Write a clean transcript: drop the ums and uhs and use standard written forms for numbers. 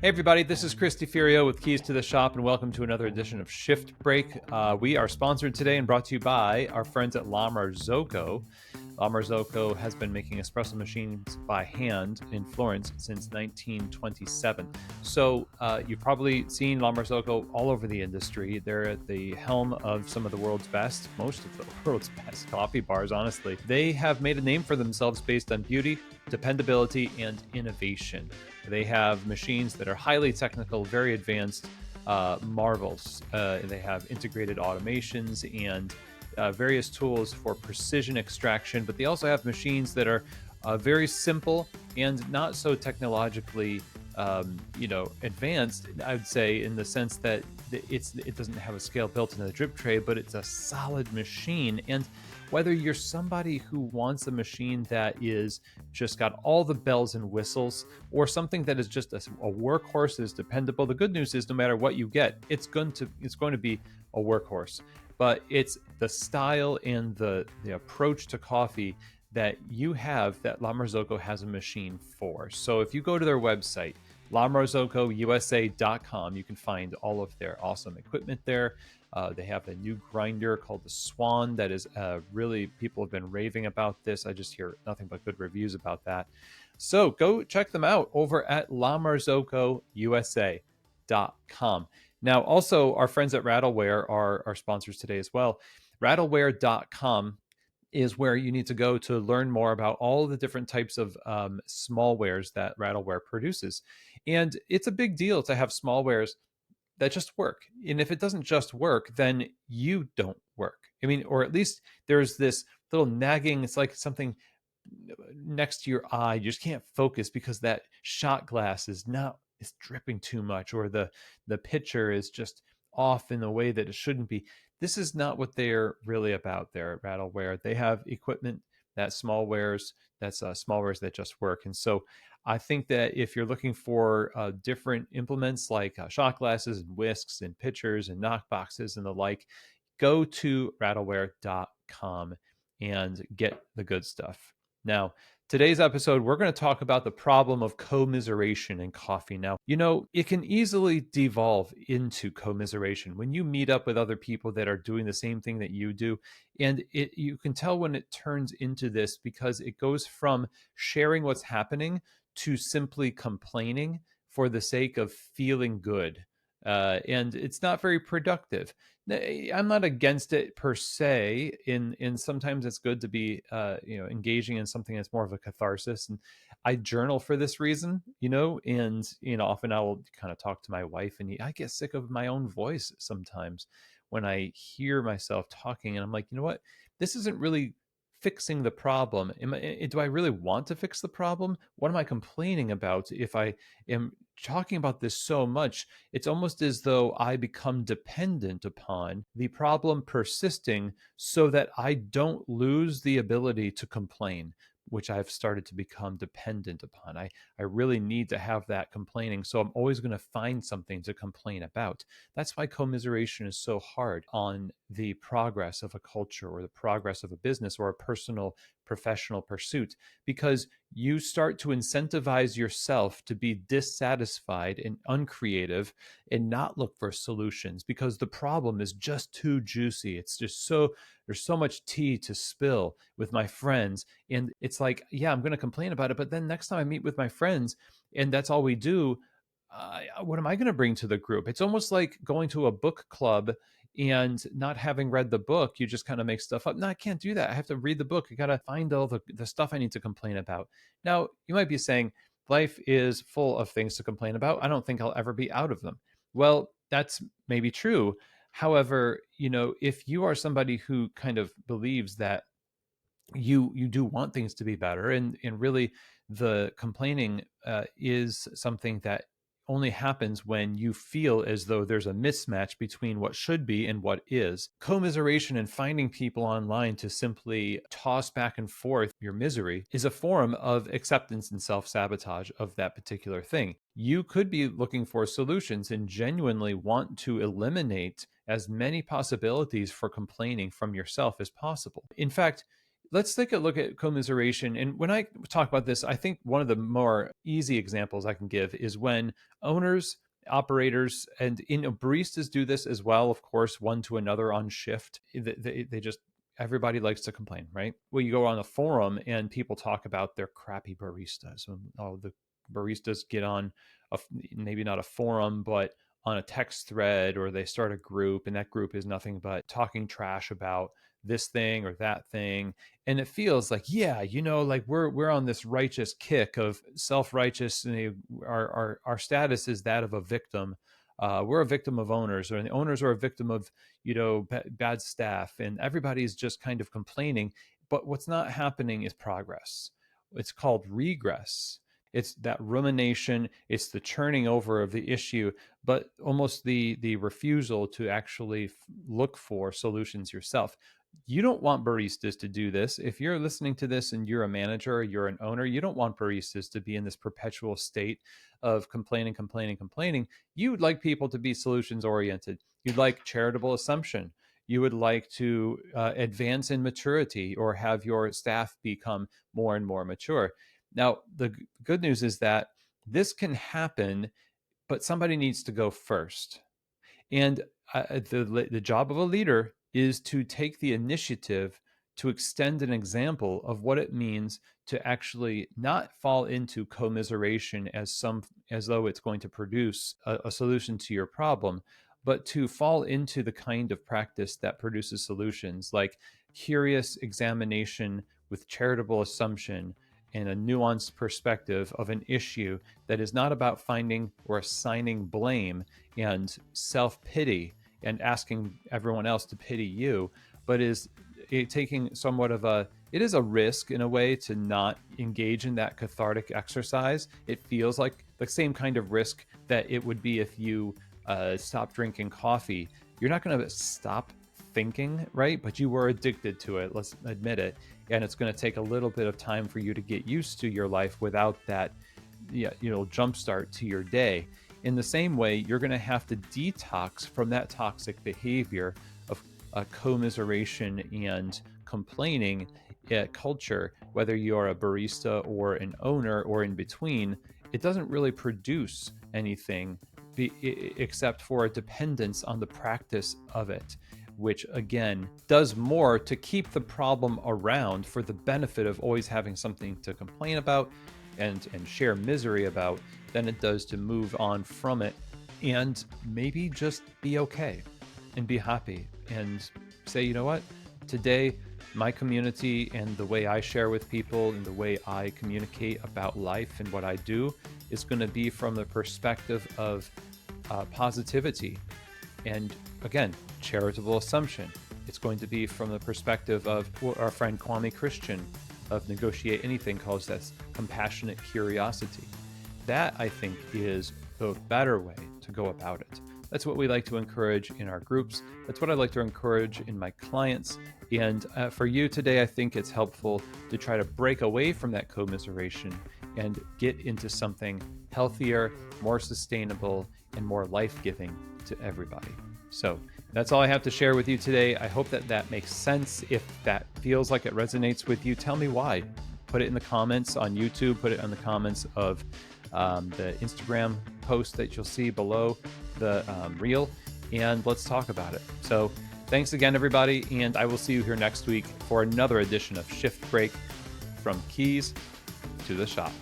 Hey everybody, this is Chris DeFirio with Keys to the Shop, and welcome to another edition of Shift Break. We are sponsored today and brought to you by our friends at La Marzocco. La Marzocco has been making espresso machines by hand in Florence since 1927. So you've probably seen La Marzocco all over the industry. They're at the helm of some of the world's best, most of the world's best coffee bars, honestly. They have made a name for themselves based on beauty, dependability, and innovation. They have machines that are highly technical, very advanced marvels. They have integrated automations and various tools for precision extraction, but they also have machines that are very simple and not so technologically, advanced. I would say in the sense that it doesn't have a scale built into the drip tray, but it's a solid machine. And whether you're somebody who wants a machine that is just got all the bells and whistles, or something that is just a workhorse that is dependable, the good news is no matter what you get, it's going to be a workhorse. But it's the style and the approach to coffee that you have that La Marzocco has a machine for. So if you go to their website, lamarzocco.usa.com, you can find all of their awesome equipment there. They have a new grinder called the Swan that is really, people have been raving about this. I just hear nothing but good reviews about that. So go check them out over at lamarzocco.usa.com. Now, also, our friends at Rattleware are our sponsors today as well. Rattleware.com is where you need to go to learn more about all the different types of smallwares that Rattleware produces. And it's a big deal to have smallwares that just work. And if it doesn't just work, then you don't work. I mean, or at least there's this little nagging, it's like something next to your eye. You just can't focus because that shot glass is dripping too much, or the pitcher is just off in the way that it shouldn't be. This is not what they're really about there at Rattleware. They have equipment that's smallwares that just work. And so I think that if you're looking for different implements like shot glasses and whisks and pitchers and knock boxes and the like, go to rattleware.com and get the good stuff. Now, today's episode, we're going to talk about the problem of commiseration in coffee. Now, it can easily devolve into commiseration when you meet up with other people that are doing the same thing that you do. And you can tell when it turns into this, because it goes from sharing what's happening to simply complaining for the sake of feeling good. And it's not very productive. I'm not against it per se. In sometimes it's good to be engaging in something that's more of a catharsis. And I journal for this reason, and often I will kind of talk to my wife, and I get sick of my own voice sometimes when I hear myself talking, and I'm like, you know what, this isn't really fixing the problem. Do I really want to fix the problem? What am I complaining about? If I am talking about this so much, it's almost as though I become dependent upon the problem persisting so that I don't lose the ability to complain, which I've started to become dependent upon. I really need to have that complaining. So I'm always going to find something to complain about. That's why commiseration is so hard on the progress of a culture or the progress of a business or a personal professional pursuit, because you start to incentivize yourself to be dissatisfied and uncreative and not look for solutions because the problem is just too juicy. It's just there's so much tea to spill with my friends. And it's like, yeah, I'm going to complain about it. But then next time I meet with my friends and that's all we do, what am I going to bring to the group? It's almost like going to a book club and not having read the book. You just kind of make stuff up. No, I can't do that. I have to read the book. I got to find all the stuff I need to complain about. Now, you might be saying, life is full of things to complain about. I don't think I'll ever be out of them. Well, that's maybe true. However, if you are somebody who kind of believes that you do want things to be better, and really the complaining is something that only happens when you feel as though there's a mismatch between what should be and what is. Commiseration and finding people online to simply toss back and forth your misery is a form of acceptance and self-sabotage of that particular thing. You could be looking for solutions and genuinely want to eliminate as many possibilities for complaining from yourself as possible. In fact, Let's take a look at commiseration. And when I talk about this, I think one of the more easy examples I can give is when owners, operators, and baristas do this as well, of course, one to another on shift. They just, everybody likes to complain, right? Well, you go on a forum and people talk about their crappy baristas. Oh, the baristas get on maybe not a forum, but on a text thread, or they start a group, and that group is nothing but talking trash about this thing or that thing. And it feels like, yeah, like we're on this righteous kick of self-righteous, and our status is that of a victim. We're a victim of owners, or the owners are a victim of bad staff, and everybody's just kind of complaining. But what's not happening is progress. It's called regress. It's that rumination, it's the churning over of the issue, but almost the refusal to actually look for solutions yourself. You don't want baristas to do this. If you're listening to this and you're a manager or you're an owner, you don't want baristas to be in this perpetual state of complaining, complaining, complaining. You would like people to be solutions oriented. You'd like charitable assumption. You would like to advance in maturity, or have your staff become more and more mature. Now, the good news is that this can happen, but somebody needs to go first. And the job of a leader is to take the initiative to extend an example of what it means to actually not fall into commiseration as though it's going to produce a solution to your problem, but to fall into the kind of practice that produces solutions, like curious examination with charitable assumption and a nuanced perspective of an issue that is not about finding or assigning blame and self-pity and asking everyone else to pity you, but is taking somewhat of it is a risk in a way to not engage in that cathartic exercise. It feels like the same kind of risk that it would be if you stop drinking coffee. You're not going to stop thinking, right? But you were addicted to it, let's admit it. And it's going to take a little bit of time for you to get used to your life without that jumpstart to your day. In the same way, you're going to have to detox from that toxic behavior of commiseration and complaining culture, whether you're a barista or an owner or in between. It doesn't really produce anything except for a dependence on the practice of it, which again does more to keep the problem around for the benefit of always having something to complain about and share misery about, than it does to move on from it and maybe just be okay and be happy and say, you know what, today my community and the way I share with people and the way I communicate about life and what I do is going to be from the perspective of positivity and, again, charitable assumption. It's going to be from the perspective of what our friend Kwame Christian of Negotiate Anything calls this compassionate curiosity. That, I think, is the better way to go about it. That's what we like to encourage in our groups. That's what I like to encourage in my clients. And for you today, I think it's helpful to try to break away from that commiseration and get into something healthier, more sustainable, and more life-giving to everybody. So that's all I have to share with you today. I hope that makes sense. If that feels like it resonates with you, tell me why. Put it in the comments on YouTube. Put it in the comments of the Instagram post that you'll see below the reel, and let's talk about it. So thanks again, everybody, and I will see you here next week for another edition of Shift Break, from keys to the shop.